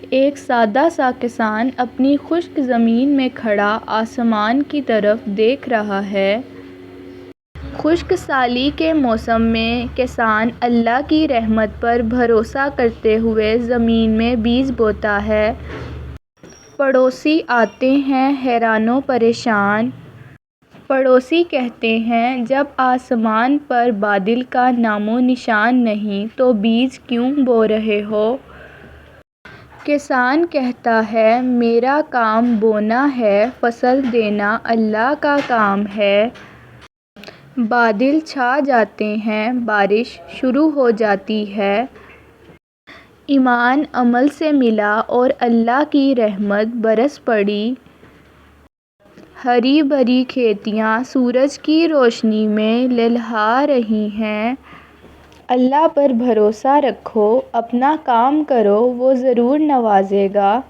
ایک سادہ سا کسان اپنی خشک زمین میں کھڑا آسمان کی طرف دیکھ رہا ہے۔ خشک سالی کے موسم میں کسان اللہ کی رحمت پر بھروسہ کرتے ہوئے زمین میں بیج بوتا ہے۔ پڑوسی آتے ہیں حیران و پریشان۔ پڑوسی کہتے ہیں جب آسمان پر بادل کا نام و نشان نہیں تو بیج کیوں بو رہے ہو؟ کسان کہتا ہے میرا کام بونا ہے، فصل دینا اللہ کا کام ہے۔ بادل چھا جاتے ہیں، بارش شروع ہو جاتی ہے۔ ایمان عمل سے ملا اور اللہ کی رحمت برس پڑی۔ ہری بھری کھیتیاں سورج کی روشنی میں لہلہا رہی ہیں۔ اللہ پر بھروسہ رکھو، اپنا کام کرو، وہ ضرور نوازے گا۔